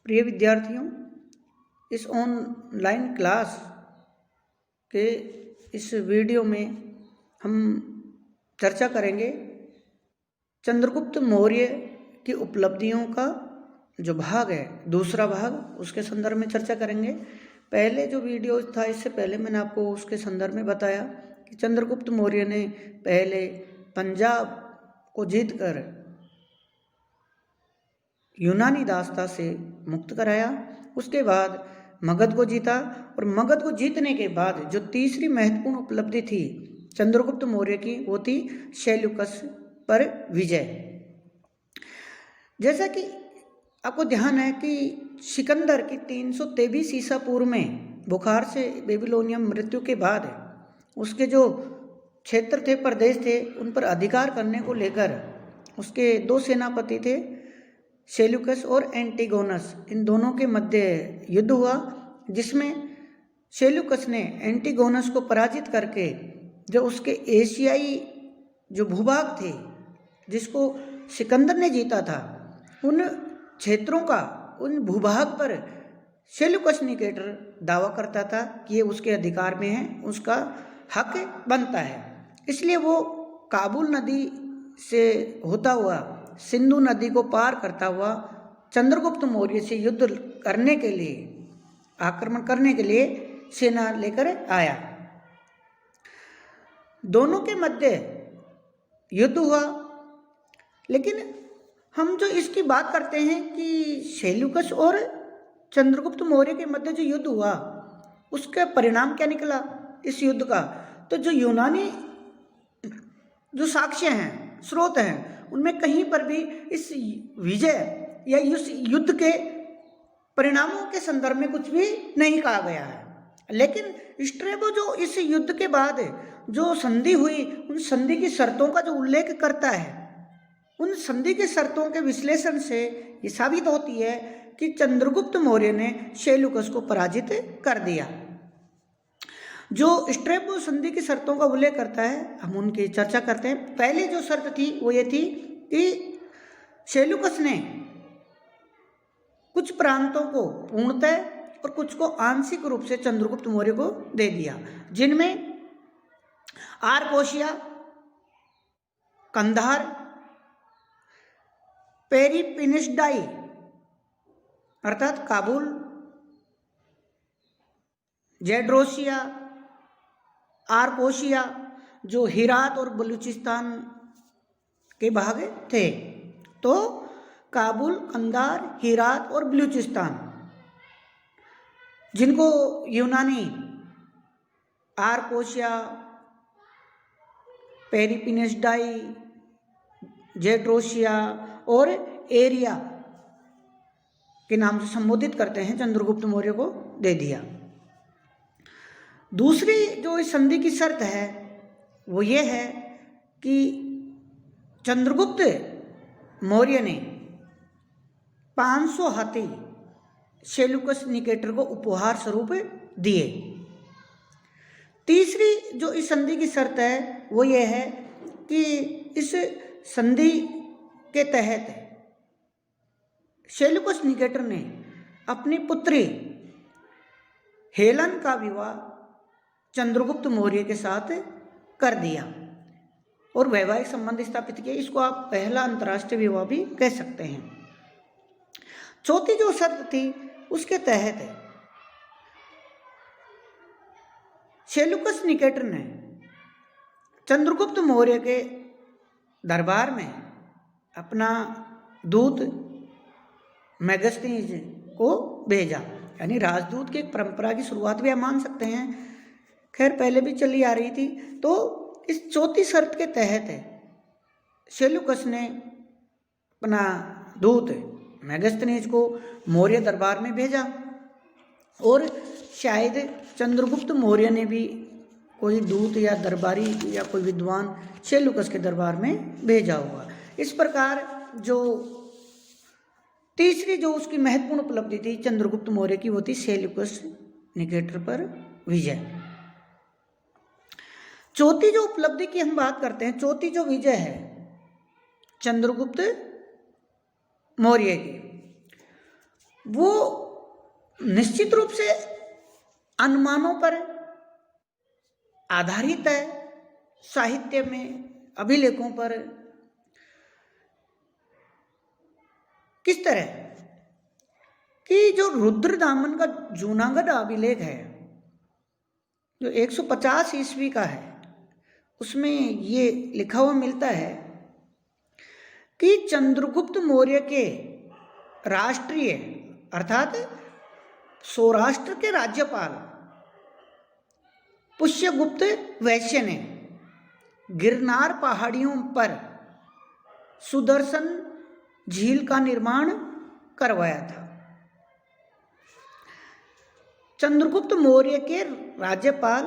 प्रिय विद्यार्थियों, इस ऑनलाइन क्लास के इस वीडियो में हम चर्चा करेंगे चंद्रगुप्त मौर्य की उपलब्धियों का जो भाग है, दूसरा भाग, उसके संदर्भ में चर्चा करेंगे। पहले जो वीडियो था, इससे पहले मैंने आपको उसके संदर्भ में बताया कि चंद्रगुप्त मौर्य ने पहले पंजाब को जीतकर यूनानी दासता से मुक्त कराया, उसके बाद मगध को जीता और मगध को जीतने के बाद जो तीसरी महत्वपूर्ण उपलब्धि थी चंद्रगुप्त मौर्य की, वो थी सेल्यूकस पर विजय। जैसा कि आपको ध्यान है कि सिकंदर की 323 ईसा पूर्व में बुखार से बेबीलोनियन मृत्यु के बाद उसके जो क्षेत्र थे, प्रदेश थे, उन पर अधिकार करने को लेकर उसके दो सेनापति थे, सेल्यूकस और एंटिगोनस। इन दोनों के मध्य युद्ध हुआ, जिसमें सेल्यूकस ने एंटिगोनस को पराजित करके जो उसके एशियाई जो भूभाग थे जिसको सिकंदर ने जीता था, उन क्षेत्रों का, उन भूभाग पर सेल्यूकस निकेटर दावा करता था कि ये उसके अधिकार में है, उसका हक बनता है। इसलिए वो काबुल नदी से होता हुआ, सिंधु नदी को पार करता हुआ चंद्रगुप्त मौर्य से युद्ध करने के लिए, आक्रमण करने के लिए सेना लेकर आया। दोनों के मध्य युद्ध हुआ, लेकिन हम जो इसकी बात करते हैं कि सेल्यूकस और चंद्रगुप्त मौर्य के मध्य जो युद्ध हुआ, उसका परिणाम क्या निकला इस युद्ध का, तो जो यूनानी जो साक्ष्य हैं, स्रोत हैं, उनमें कहीं पर भी इस विजय या इस युद्ध के परिणामों के संदर्भ में कुछ भी नहीं कहा गया है। लेकिन स्ट्रैबो जो इस युद्ध के बाद जो संधि हुई, उन संधि की शर्तों का जो उल्लेख करता है, उन संधि के शर्तों के विश्लेषण से ये साबित होती है कि चंद्रगुप्त मौर्य ने सेल्यूकस को पराजित कर दिया। जो स्ट्रैबो संधि की शर्तों का उल्लेख करता है, हम उनकी चर्चा करते हैं। पहली जो शर्त थी वो ये थी कि सेल्यूकस ने कुछ प्रांतों को पूर्णतः और कुछ को आंशिक रूप से चंद्रगुप्त मौर्य को दे दिया, जिनमें आर्कोशिया, कंधार, पेरिपिनिसडाई अर्थात काबुल, जेड्रोसिया, आर्कोशिया जो हिरात और बलूचिस्तान के भाग थे। तो काबुल, कंधार, हिरात और बलूचिस्तान, जिनको यूनानी आर्कोशिया, पेरिपिनिसडाई, जेड्रोसिया और एरिया के नाम से संबोधित करते हैं, चंद्रगुप्त मौर्य को दे दिया। दूसरी जो इस संधि की शर्त है वो ये है कि चंद्रगुप्त मौर्य ने 500 हाथी सेल्यूकस निकेटर को उपहार स्वरूप दिए। तीसरी जो इस संधि की शर्त है वो ये है कि इस संधि के तहत सेल्यूकस निकेटर ने अपनी पुत्री हेलन का विवाह चंद्रगुप्त मौर्य के साथ कर दिया और वैवाहिक संबंध स्थापित किए। इसको आप पहला अंतर्राष्ट्रीय विवाह भी कह सकते हैं। चौथी जो शर्त थी उसके तहत सेल्यूकस निकेटर ने चंद्रगुप्त मौर्य के दरबार में अपना दूत मेगस्थनीज को भेजा, यानी राजदूत की एक परंपरा की शुरुआत भी हम मान सकते हैं, खैर पहले भी चली आ रही थी। तो इस चौथी शर्त के तहत सेल्यूकस ने अपना दूत मेगस्थनीज को मौर्य दरबार में भेजा और शायद चंद्रगुप्त मौर्य ने भी कोई दूत या दरबारी या कोई विद्वान सेल्यूकस के दरबार में भेजा होगा। इस प्रकार जो तीसरी जो उसकी महत्वपूर्ण उपलब्धि थी चंद्रगुप्त मौर्य की, वो थी सेल्यूकस निकेटर पर विजय। चौथी जो उपलब्धि की हम बात करते हैं, चौथी जो विजय है चंद्रगुप्त मौर्य की, वो निश्चित रूप से अनुमानों पर आधारित है, साहित्य में अभिलेखों पर। किस तरह कि जो रुद्रदामन का जूनागढ़ अभिलेख है जो 150 ईस्वी का है, उसमें ये लिखा हुआ मिलता है कि चंद्रगुप्त मौर्य के राष्ट्रीय अर्थात सौराष्ट्र के राज्यपाल पुष्यगुप्त वैश्य ने गिरनार पहाड़ियों पर सुदर्शन झील का निर्माण करवाया था। चंद्रगुप्त मौर्य के राज्यपाल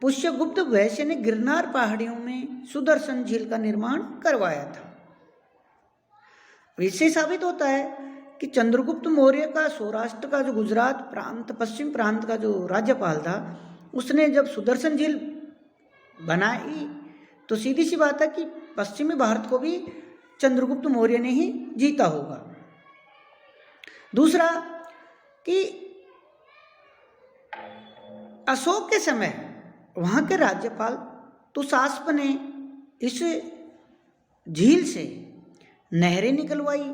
पुष्यगुप्त वैश्य ने गिरनार पहाड़ियों में सुदर्शन झील का निर्माण करवाया था। इससे साबित होता है कि चंद्रगुप्त मौर्य का सौराष्ट्र का जो गुजरात प्रांत, पश्चिम प्रांत का जो राज्यपाल था, उसने जब सुदर्शन झील बनाई तो सीधी सी बात है कि पश्चिमी भारत को भी चंद्रगुप्त मौर्य ने ही जीता होगा। दूसरा कि अशोक के समय वहाँ के राज्यपाल तुषास्प ने इस झील से नहरें निकलवाई।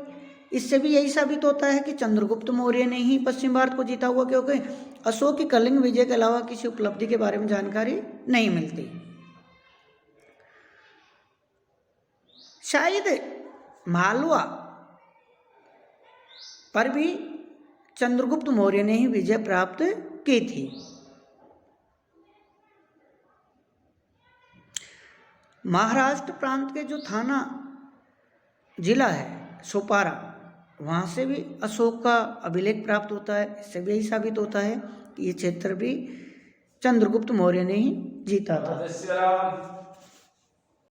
इससे भी यही साबित होता है कि चंद्रगुप्त मौर्य ने ही पश्चिम भारत को जीता हुआ, क्योंकि अशोक की कलिंग विजय के अलावा किसी उपलब्धि के बारे में जानकारी नहीं मिलती। शायद मालवा पर भी चंद्रगुप्त मौर्य ने ही विजय प्राप्त की थी। महाराष्ट्र प्रांत के जो थाना जिला है सोपारा, वहाँ से भी अशोक का अभिलेख प्राप्त होता है। इससे भी यही साबित होता है कि ये क्षेत्र भी चंद्रगुप्त मौर्य ने ही जीता था।